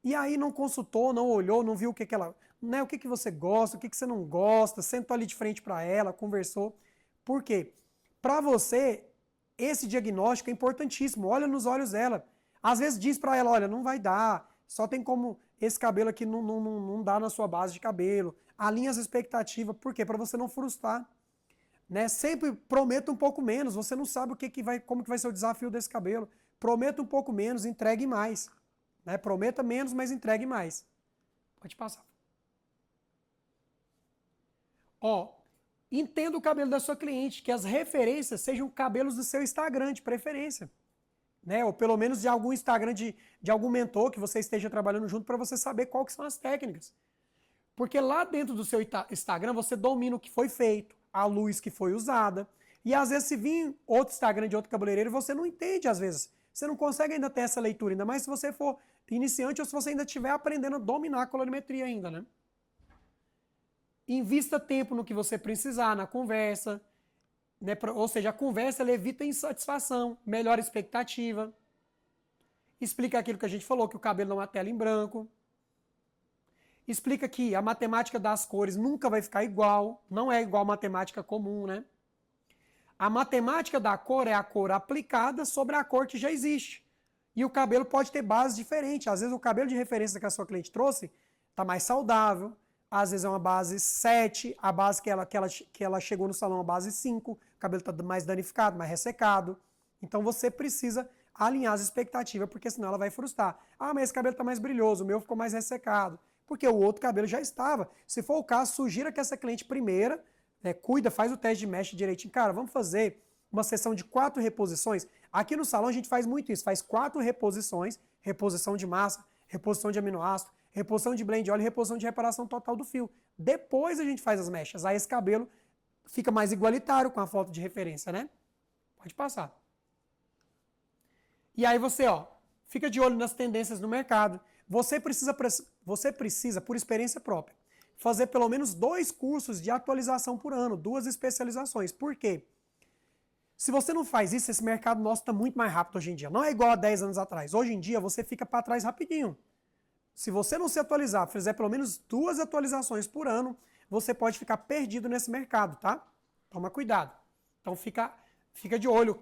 E aí não consultou, não olhou, não viu o que ela... Né, o que você gosta, o que você não gosta, sentou ali de frente para ela, conversou. Por quê? Para você, esse diagnóstico é importantíssimo. Olha nos olhos dela. Às vezes diz pra ela, olha, não vai dar, só tem como esse cabelo aqui não dá na sua base de cabelo. Alinha as expectativas, por quê? Para você não frustrar. Né? Sempre prometa um pouco menos, você não sabe como que vai ser o desafio desse cabelo. Prometa um pouco menos, entregue mais. Né? Prometa menos, mas entregue mais. Pode passar. Ó, entenda o cabelo da sua cliente, que as referências sejam cabelos do seu Instagram, de preferência. Né? Ou pelo menos de algum Instagram de algum mentor que você esteja trabalhando junto para você saber qual que são as técnicas. Porque lá dentro do seu Instagram você domina o que foi feito, a luz que foi usada. E às vezes se vir outro Instagram de outro cabeleireiro, você não entende às vezes. Você não consegue ainda ter essa leitura, ainda mais se você for iniciante ou se você ainda estiver aprendendo a dominar a colorimetria ainda, né? Invista tempo no que você precisar, na conversa. Né? Ou seja, a conversa ela evita insatisfação, melhora a expectativa. Explica aquilo que a gente falou, que o cabelo não é uma tela em branco. Explica que a matemática das cores nunca vai ficar igual, não é igual a matemática comum, né? A matemática da cor é a cor aplicada sobre a cor que já existe. E o cabelo pode ter bases diferentes. Às vezes o cabelo de referência que a sua cliente trouxe está mais saudável, às vezes é uma base 7, a base que ela chegou no salão é uma base 5, o cabelo está mais danificado, mais ressecado. Então você precisa alinhar as expectativas, porque senão ela vai frustrar. Ah, mas esse cabelo está mais brilhoso, o meu ficou mais ressecado. Porque o outro cabelo já estava. Se for o caso, sugira que essa cliente primeira, cuida, faz o teste de mecha direitinho. Cara, vamos fazer uma sessão de 4 reposições. Aqui no salão a gente faz muito isso, faz 4 reposições, reposição de massa, reposição de aminoácido, reposição de blend de óleo e reposição de reparação total do fio. Depois a gente faz as mechas. Aí esse cabelo fica mais igualitário com a foto de referência, né? Pode passar. E aí você, ó, fica de olho nas tendências no mercado. Você precisa, por experiência própria, fazer pelo menos 2 cursos de atualização por ano, 2 especializações. Por quê? Se você não faz isso, esse mercado nosso está muito mais rápido hoje em dia. Não é igual a 10 anos atrás. Hoje em dia, você fica para trás rapidinho. Se você não se atualizar, fizer pelo menos 2 atualizações por ano, você pode ficar perdido nesse mercado, tá? Toma cuidado. Então fica de olho,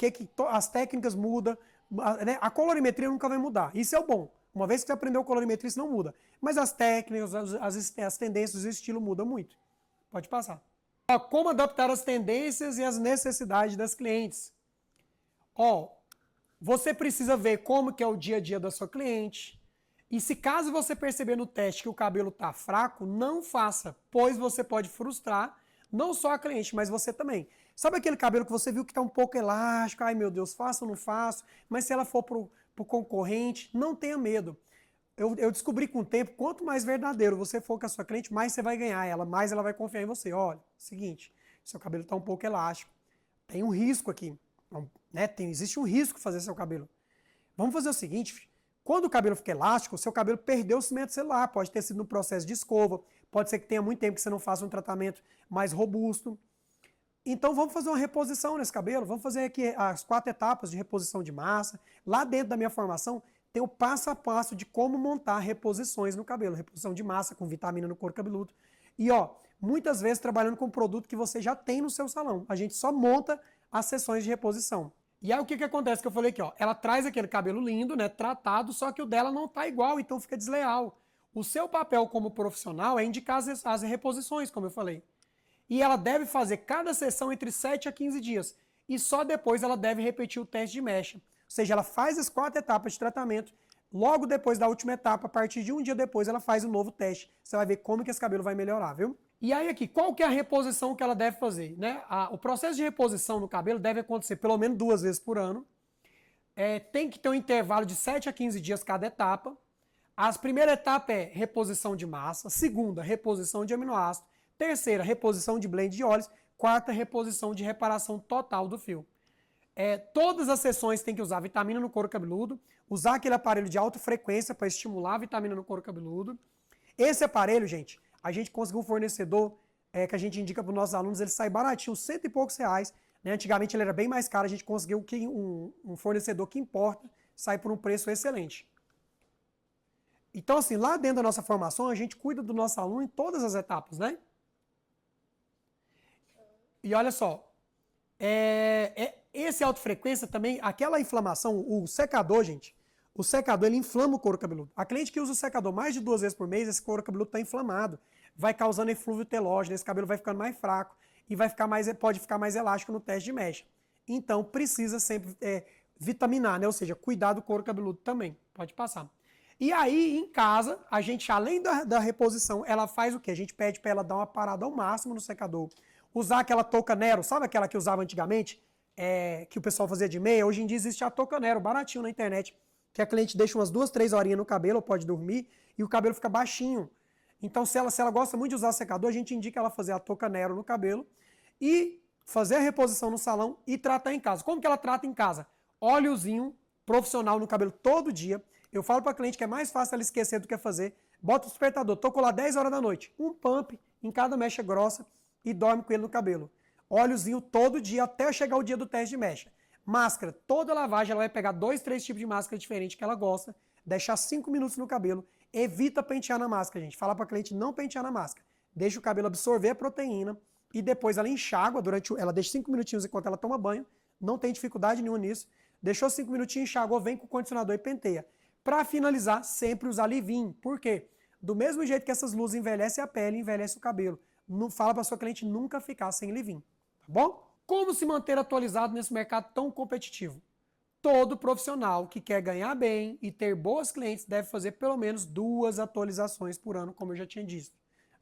as técnicas mudam, né? A colorimetria nunca vai mudar. Isso é o bom. Uma vez que você aprendeu colorimetria, isso não muda. Mas as técnicas, as tendências, o estilo muda muito. Pode passar. Ó, como adaptar as tendências e as necessidades das clientes. Ó, você precisa ver como que é o dia a dia da sua cliente. E se caso você perceber no teste que o cabelo está fraco, não faça, pois você pode frustrar não só a cliente, mas você também. Sabe aquele cabelo que você viu que está um pouco elástico? Ai meu Deus, faço ou não faço? Mas se ela for para o concorrente, não tenha medo. Eu descobri com o tempo, quanto mais verdadeiro você for com a sua cliente, mais você vai ganhar ela, mais ela vai confiar em você. Olha, seguinte, seu cabelo está um pouco elástico, tem um risco aqui, né? Existe um risco fazer seu cabelo. Vamos fazer o seguinte, quando o cabelo fica elástico, o seu cabelo perdeu o cimento celular, pode ter sido no processo de escova, pode ser que tenha muito tempo que você não faça um tratamento mais robusto. Então vamos fazer uma reposição nesse cabelo, vamos fazer aqui as 4 etapas de reposição de massa. Lá dentro da minha formação tem o passo a passo de como montar reposições no cabelo, reposição de massa com vitamina no couro cabeludo. E ó, muitas vezes trabalhando com um produto que você já tem no seu salão, a gente só monta as sessões de reposição. E aí o que acontece que eu falei aqui, ó, ela traz aquele cabelo lindo, né, tratado, só que o dela não tá igual, então fica desleal. O seu papel como profissional é indicar as reposições, como eu falei. E ela deve fazer cada sessão entre 7 a 15 dias. E só depois ela deve repetir o teste de mecha. Ou seja, ela faz as 4 etapas de tratamento. Logo depois da última etapa, a partir de um dia depois, ela faz um novo teste. Você vai ver como que esse cabelo vai melhorar, viu? E aí aqui, qual que é a reposição que ela deve fazer? Né? O processo de reposição no cabelo deve acontecer pelo menos 2 vezes por ano. Tem que ter um intervalo de 7 a 15 dias cada etapa. A primeira etapa é reposição de massa. Segunda, reposição de aminoácido. Terceira, reposição de blend de óleos. Quarta, reposição de reparação total do fio. Todas as sessões tem que usar vitamina no couro cabeludo, usar aquele aparelho de alta frequência para estimular a vitamina no couro cabeludo. Esse aparelho, gente, a gente conseguiu um fornecedor que a gente indica para os nossos alunos, ele sai baratinho, R$100 e poucos. Né? Antigamente ele era bem mais caro, a gente conseguiu um fornecedor que importa, sai por um preço excelente. Então, assim, lá dentro da nossa formação, a gente cuida do nosso aluno em todas as etapas, né? E olha só, esse alta frequência também, aquela inflamação, o secador, gente, O secador, ele inflama o couro cabeludo. A cliente que usa o secador mais de 2 vezes por mês, esse couro cabeludo está inflamado. Vai causando eflúvio telógeno, esse cabelo vai ficando mais fraco e pode ficar mais elástico no teste de mecha. Então, precisa sempre vitaminar, né? Ou seja, cuidar do couro cabeludo também. Pode passar. E aí, em casa, a gente, além da reposição, ela faz o quê? A gente pede para ela dar uma parada ao máximo no secador. Usar aquela touca Nero, sabe aquela que usava antigamente? Que o pessoal fazia de meia? Hoje em dia existe a touca Nero, baratinho na internet, que a cliente deixa umas 2, 3 horinhas no cabelo, pode dormir, e o cabelo fica baixinho. Então, se ela gosta muito de usar secador, a gente indica ela fazer a touca Nero no cabelo e fazer a reposição no salão e tratar em casa. Como que ela trata em casa? Óleozinho profissional no cabelo todo dia. Eu falo para a cliente que é mais fácil ela esquecer do que fazer. Bota o despertador, tocou lá 10 horas da noite. Um pump em cada mecha grossa e dorme com ele no cabelo. Óleozinho todo dia até chegar o dia do teste de mecha. Máscara, toda lavagem ela vai pegar 2, 3 tipos de máscara diferentes que ela gosta, deixar 5 minutos no cabelo. Evita pentear na máscara, gente. Fala para a cliente não pentear na máscara. Deixa o cabelo absorver a proteína e depois ela enxágua ela deixa 5 minutinhos enquanto ela toma banho. Não tem dificuldade nenhuma nisso. Deixou 5 minutinhos, enxágua, vem com o condicionador e penteia. Para finalizar, sempre usar leave-in. Por quê? Do mesmo jeito que essas luzes envelhecem a pele, envelhece o cabelo. Não fala para sua cliente nunca ficar sem leave-in. Tá bom? Como se manter atualizado nesse mercado tão competitivo? Todo profissional que quer ganhar bem e ter boas clientes deve fazer pelo menos 2 atualizações por ano, como eu já tinha dito.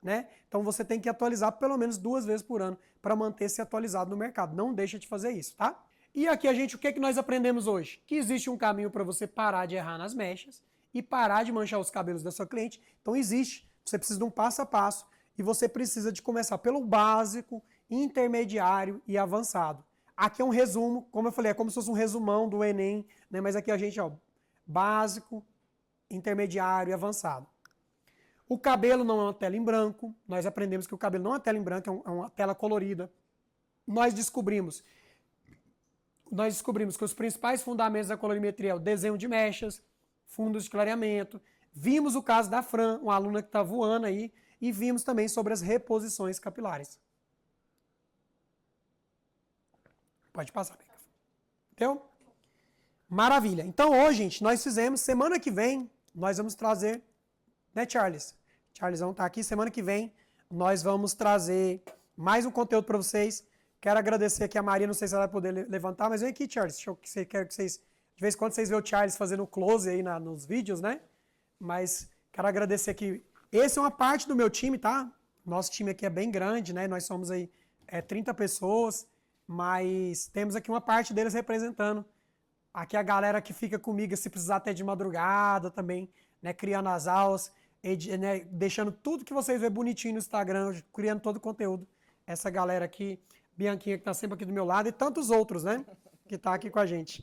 Né? Então você tem que atualizar pelo menos 2 vezes por ano para manter-se atualizado no mercado. Não deixa de fazer isso, tá? E aqui, o que nós aprendemos hoje? Que existe um caminho para você parar de errar nas mechas e parar de manchar os cabelos da sua cliente. Então existe. Você precisa de um passo a passo e você precisa de começar pelo básico, intermediário e avançado. Aqui é um resumo, como eu falei, é como se fosse um resumão do Enem, né? Mas aqui a gente, básico, intermediário e avançado. O cabelo não é uma tela em branco. Nós aprendemos que o cabelo não é uma tela em branco, é uma tela colorida. Nós descobrimos que os principais fundamentos da colorimetria é o desenho de mechas, fundos de clareamento. Vimos o caso da Fran, uma aluna que está voando aí, e vimos também sobre as reposições capilares. Pode passar, Beca. Entendeu? Maravilha. Então hoje, gente, nós fizemos, semana que vem, nós vamos trazer, né, Charles? Charles vão estar aqui, semana que vem, nós vamos trazer mais um conteúdo para vocês. Quero agradecer aqui a Maria, não sei se ela vai poder levantar, mas vem aqui, Charles. Quero que vocês, de vez em quando vocês veem o Charles fazendo close aí nos vídeos, né? Mas quero agradecer aqui. Essa é uma parte do meu time, tá? Nosso time aqui é bem grande, né? Nós somos aí 30 pessoas, mas temos aqui uma parte deles representando. Aqui a galera que fica comigo, se precisar até de madrugada também, né? Criando as aulas, né? Deixando tudo que vocês vêem bonitinho no Instagram, criando todo o conteúdo. Essa galera aqui, Bianquinha que está sempre aqui do meu lado, e tantos outros, né? Que está aqui com a gente.